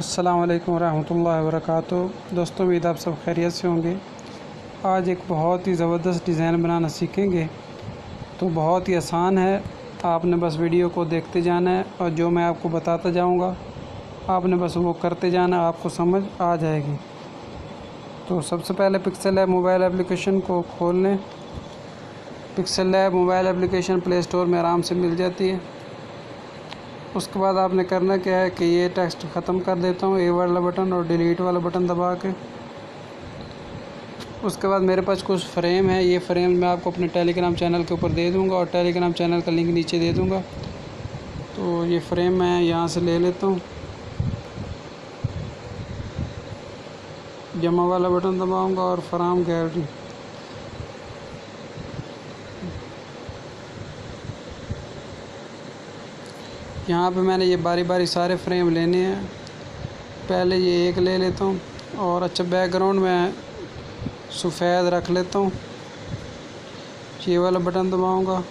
अस्सलाम वालेकुम रहमतुल्लाहि व बरकातुहू। दोस्तों, उम्मीद आप सब खैरियत से होंगे। आज एक बहुत ही ज़बरदस्त डिज़ाइन बनाना सीखेंगे। तो बहुत ही आसान है, आपने बस वीडियो को देखते जाना है और जो मैं आपको बताता जाऊंगा आपने बस वो करते जाना, आपको समझ आ जाएगी। तो सबसे पहले पिक्सेल लैब मोबाइल एप्लीकेशन को खोल लें। Pixel lab mobile application play store में आराम से मिल जाती है। उसके बाद आपने करना क्या है कि ये टेक्स्ट ख़त्म कर देता हूँ, ए वाला बटन और डिलीट वाला बटन दबा के। उसके बाद मेरे पास कुछ फ्रेम है, ये फ्रेम मैं आपको अपने टेलीग्राम चैनल के ऊपर दे दूँगा और टेलीग्राम चैनल का लिंक नीचे दे दूँगा। तो ये फ्रेम मैं यहाँ से ले लेता हूँ, जमा वाला बटन दबाऊँगा और फ्रॉम गैलरी। यहाँ पे मैंने ये बारी बारी सारे फ्रेम लेने हैं। पहले ये एक ले लेता हूँ और अच्छा बैकग्राउंड में सफ़ेद रख लेता हूँ। ये वाला बटन दबाऊँगा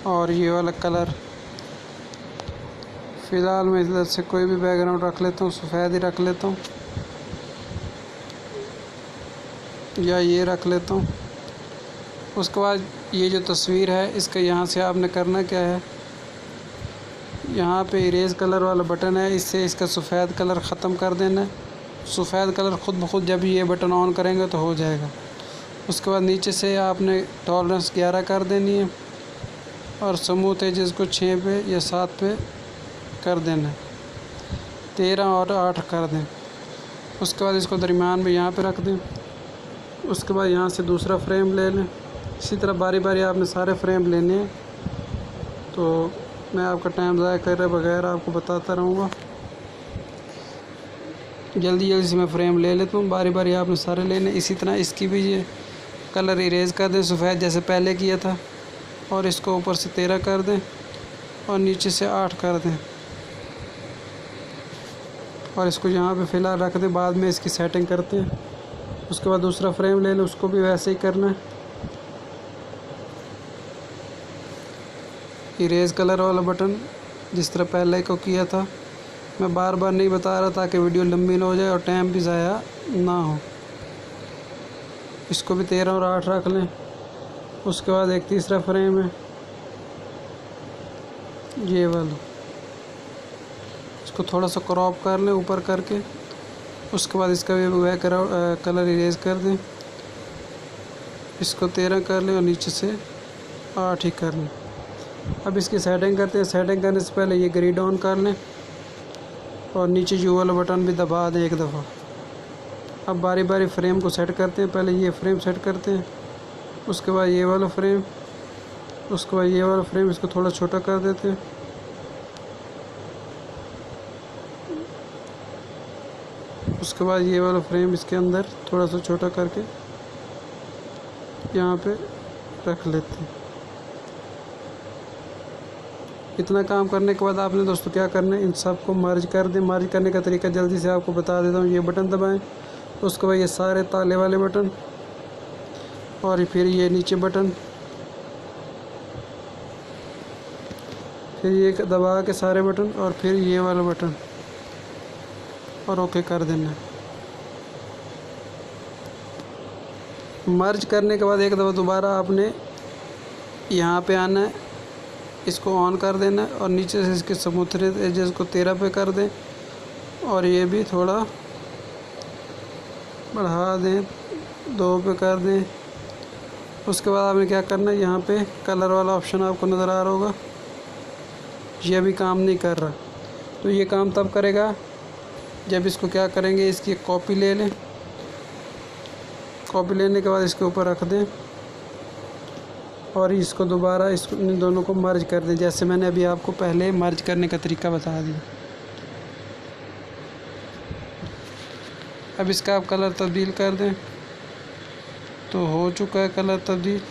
और ये वाला कलर, फ़िलहाल मैं इधर से कोई भी बैकग्राउंड रख लेता हूँ, सफ़ेद ही रख लेता हूँ या ये रख लेता हूँ। उसके बाद ये जो तस्वीर है इसका यहाँ से आपने करना क्या है, यहाँ पे इरेज़ कलर वाला बटन है, इससे इसका सफ़ेद कलर ख़त्म कर देना है। सफ़ेद कलर ख़ुद ब खुद जब ये बटन ऑन करेंगे तो हो जाएगा। उसके बाद नीचे से आपने टॉलरेंस 11 कर देनी है और स्मूथ एजेस को 6 पे या 7 पे कर देना है, 13 और 8 कर दें। उसके बाद इसको दरमियान में यहाँ पे रख दें। उसके बाद यहाँ से दूसरा फ्रेम ले लें। इसी तरह बारी बारी आपने सारे फ्रेम लेने हैं। तो मैं आपका टाइम ज़ाया करे बगैर आपको बताता रहूँगा। जल्दी जल्दी से मैं फ्रेम ले लेता हूँ, बारी बारी आपने सारे लेने। इसी तरह इसकी भी ये कलर इरेज़ कर दें सफ़ेद जैसे पहले किया था और इसको ऊपर से 13 कर दें और नीचे से 8 कर दें और इसको यहाँ पे फ़िलहाल रख दें, बाद में इसकी सेटिंग करते हैं। उसके बाद दूसरा फ्रेम ले लें, उसको भी वैसे ही करना है, इरेज़ कलर वाला बटन जिस तरह पहले को किया था। मैं बार बार नहीं बता रहा ताकि वीडियो लंबी ना हो जाए और टाइम भी ज़ाया ना हो। इसको भी 13 और 8 रख लें। उसके बाद एक तीसरा फ्रेम है ये वाला, इसको थोड़ा सा क्रॉप कर लें ऊपर करके। उसके बाद इसका भी वह कलर इरेज़ कर दें, इसको 13 कर लें और नीचे से 8 ही कर लें। अब इसकी सेटिंग करते हैं। सेटिंग करने से पहले ये ग्रिड ऑन कर लें और नीचे यू वाला बटन भी दबा दें एक दफ़ा। अब बारी बारी फ्रेम को सेट करते हैं। पहले ये फ्रेम सेट करते हैं, उसके बाद ये वाला फ्रेम, उसके बाद ये वाला फ्रेम, इसको थोड़ा छोटा कर देते हैं। उसके बाद ये वाला फ्रेम इसके अंदर थोड़ा सा छोटा करके यहाँ पे रख लेते हैं। इतना काम करने के बाद आपने दोस्तों क्या करना है, इन सब को मर्ज कर दें। मर्ज करने का तरीका जल्दी से आपको बता देता हूँ। ये बटन दबाएं, उसके बाद ये सारे ताले वाले बटन और फिर ये नीचे बटन, फिर ये दबा के सारे बटन और फिर ये वाला बटन और ओके कर देना। मर्ज करने के बाद एक दफ़ा दोबारा आपने यहाँ पे आना है, इसको ऑन कर देना है और नीचे से इसके स्मूथ एजेस को 13 पे कर दें और ये भी थोड़ा बढ़ा दें, 2 पे कर दें। उसके बाद आपने क्या करना है, यहाँ पे कलर वाला ऑप्शन आपको नज़र आ रहा होगा, ये अभी काम नहीं कर रहा। तो ये काम तब करेगा जब इसको क्या करेंगे, इसकी कॉपी ले लें। कॉपी लेने के बाद इसके ऊपर रख दें और इसको दोबारा इन दोनों को मर्ज कर दें, जैसे मैंने अभी आपको पहले मर्ज करने का तरीका बता दिया। अब इसका आप कलर तब्दील कर दें तो हो चुका है कलर तब्दील।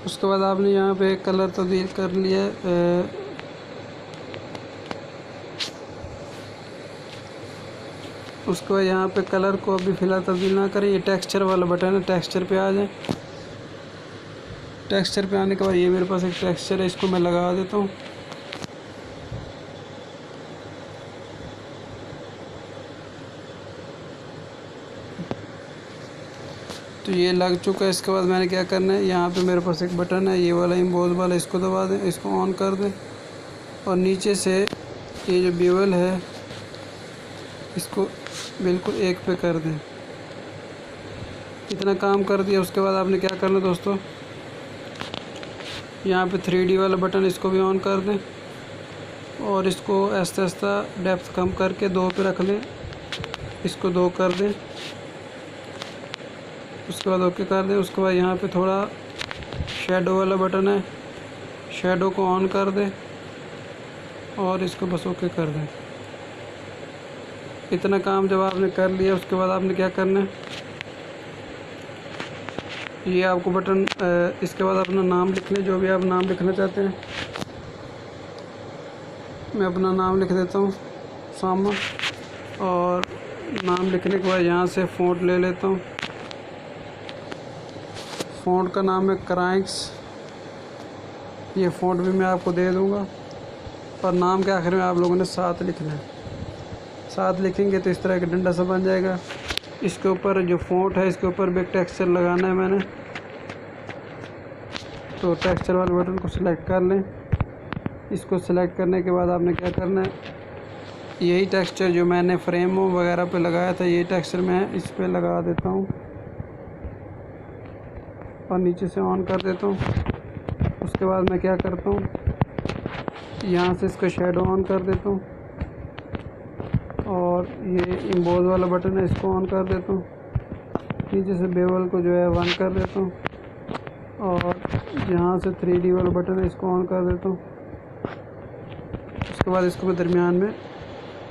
उसके बाद आपने यहाँ पे कलर तब्दील कर लिया। उसके बाद यहाँ पे कलर को अभी फ़िलहाल तब्दील ना करें, ये टेक्सचर वाला बटन है, टेक्सचर पे आ जाए। टेक्सचर पे आने के बाद ये मेरे पास एक टेक्सचर है, इसको मैं लगा देता हूँ। तो ये लग चुका है। इसके बाद मैंने क्या करना है, यहाँ पे मेरे पास एक बटन है ये वाला इम्बोज वाला, इसको दबा दें, इसको ऑन कर दें और नीचे से ये जो बेवल है इसको बिल्कुल 1 पे कर दें। इतना काम कर दिया। उसके बाद आपने क्या करना दोस्तों, यहाँ पे 3D वाला बटन इसको भी ऑन कर दें और इसको आहिस्ता आहिस्ता डेप्थ कम करके 2 पे रख लें, इसको 2 कर दें। उसके बाद ओके कर दें। उसके बाद यहाँ पे थोड़ा शेडो वाला बटन है, शेडो को ऑन कर दें और इसको बस ओके कर दें। इतना काम जब आपने कर लिया उसके बाद आपने क्या करना है, ये आपको बटन इसके बाद अपना नाम लिख लें, जो भी आप नाम लिखना चाहते हैं। मैं अपना नाम लिख देता हूँ सामा, और नाम लिखने के बाद यहाँ से फ़ॉन्ट ले लेता हूँ। फ़ॉन्ट का नाम है क्राइक्स, ये फ़ॉन्ट भी मैं आपको दे दूँगा। और नाम के आखिर में आप लोगों ने 7 लिखना है। 7 लिखेंगे तो इस तरह का डंडा सा बन जाएगा। इसके ऊपर जो फ़ॉन्ट है इसके ऊपर भी टेक्सचर लगाना है मैंने, तो टेक्सचर वाले बटन को सिलेक्ट कर लें। इसको सिलेक्ट करने के बाद आपने क्या करना है, यही टेक्सचर जो मैंने फ्रेम वगैरह पे लगाया था ये टेक्सचर मैं इस पे लगा देता हूँ और नीचे से ऑन कर देता हूँ। उसके बाद मैं क्या करता हूँ, यहाँ से इसका शेडो ऑन कर देता हूँ और ये इम्बोज वाला बटन है इसको ऑन कर देता हूँ। नीचे से बेवल को जो है 1 कर देता हूँ और यहाँ से 3D वाला बटन है इसको ऑन कर देता हूँ। उसके बाद इसको मैं दरमियान में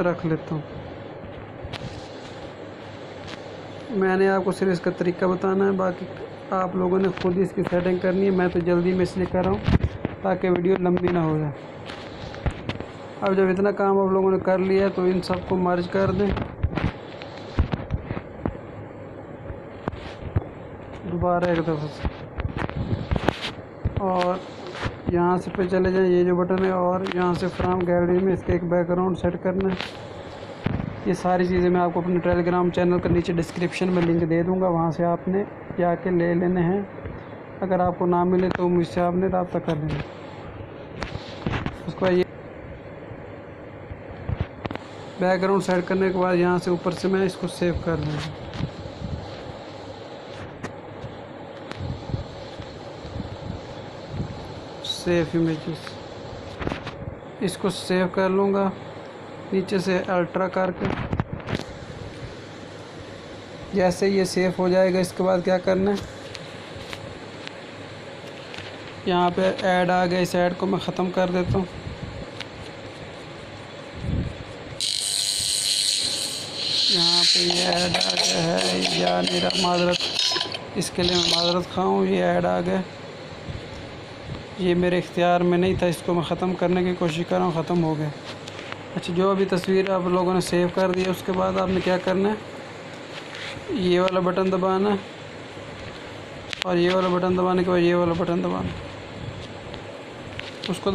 रख लेता हूँ। मैंने आपको सिर्फ इसका तरीका बताना है, बाकी आप लोगों ने खुद ही इसकी सेटिंग करनी है। मैं तो जल्दी में इसलिए कर रहा हूँ ताकि वीडियो लंबी ना हो जाए। अब जब इतना काम आप लोगों ने कर लिया तो इन सबको मर्ज कर दें। दोबारा एक दफ़ा से और यहाँ से पे चले जाएं, ये जो बटन है, और यहाँ से फ्रॉम गैलरी में इसका एक बैकग्राउंड सेट करना है। ये सारी चीज़ें मैं आपको अपने टेलीग्राम चैनल का नीचे डिस्क्रिप्शन में लिंक दे दूँगा, वहाँ से आपने जाके ले लेने हैं। अगर आपको ना मिले तो मुझसे आपने रब्ता कर लेना। उसके बाद ये बैकग्राउंड सेट करने के बाद यहाँ से ऊपर से मैं इसको सेव कर लूँगा। सेव इमेजेस, इसको सेव कर लूँगा नीचे से अल्ट्रा करके। जैसे ये सेव हो जाएगा इसके बाद क्या करना है, यहाँ पे ऐड आ गया, इस ऐड को मैं ख़त्म कर देता हूँ। यहाँ पे ये ऐड आ गया है, या मेरा माजरत, इसके लिए मैं माजरत खाऊँ, ये ऐड आ गया। ये मेरे इख्तियार में नहीं था, इसको मैं ख़त्म करने की कोशिश कर रहा हूँ, ख़त्म हो गया। अच्छा, जो अभी तस्वीर आप लोगों ने सेव कर दी है उसके बाद आपने क्या करना है, ये वाला बटन दबाना है और ये वाला बटन दबाने के बाद ये वाला बटन दबाना। उसको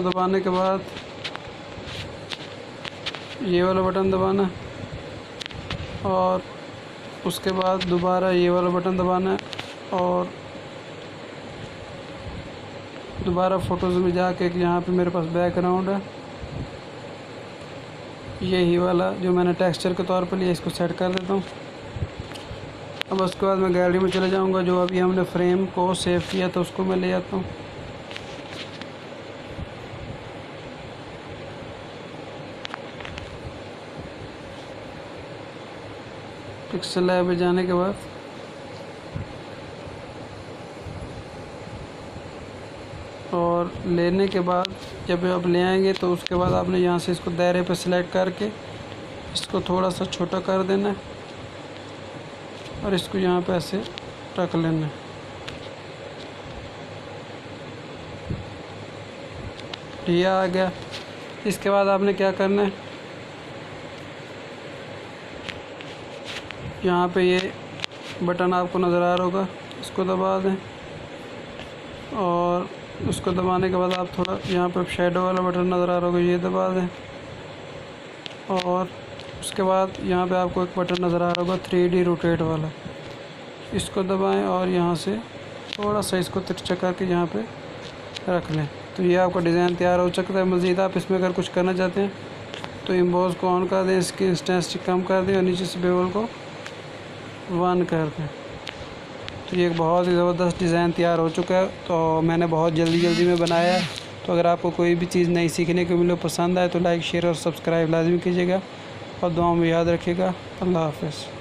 दबाने के बाद ये वाला बटन दबाना और उसके बाद दोबारा ये वाला बटन दबाना है और दोबारा फ़ोटोज़ में जाके यहाँ पे मेरे पास बैकग्राउंड है, यही वाला जो मैंने टेक्सचर के तौर पर लिया, इसको सेट कर देता हूँ। अब उसके बाद मैं गैलरी में चले जाऊँगा, जो अभी हमने फ्रेम को सेव किया था उसको मैं ले आता हूँ। पिक्सल लैब में जाने के बाद और लेने के बाद जब आप ले आएंगे तो उसके बाद आपने यहाँ से इसको दायरे पे सिलेक्ट करके इसको थोड़ा सा छोटा कर देना है और इसको यहाँ पे ऐसे रख लेना है। ये आ गया। इसके बाद आपने क्या करना है, यहाँ पे ये बटन आपको नज़र आ रहा होगा, इसको दबा दें और उसको दबाने के बाद आप थोड़ा यहाँ पर शेडो वाला बटन नज़र आ रहा होगा, ये दबा दें। और उसके बाद यहाँ पे आपको एक बटन नज़र आ रहा होगा 3D रोटेट वाला, इसको दबाएं और यहाँ से थोड़ा सा इसको तिरछा करके यहाँ पे रख लें। तो ये आपका डिज़ाइन तैयार हो सकता है। मज़ीद आप इसमें अगर कुछ करना चाहते हैं तो एम्बॉस को ऑन कर दें, इसकी इंटेंसिटी कम कर दें और नीचे से बेवल को 1 कर दें। तो ये एक बहुत ही ज़बरदस्त डिज़ाइन तैयार हो चुका है। तो मैंने बहुत जल्दी में बनाया है। तो अगर आपको कोई भी चीज़ नई सीखने को मिले, पसंद आए, तो लाइक शेयर और सब्सक्राइब लाजमी कीजिएगा और दुआ में याद रखिएगा। अल्लाह हाफ़िज़।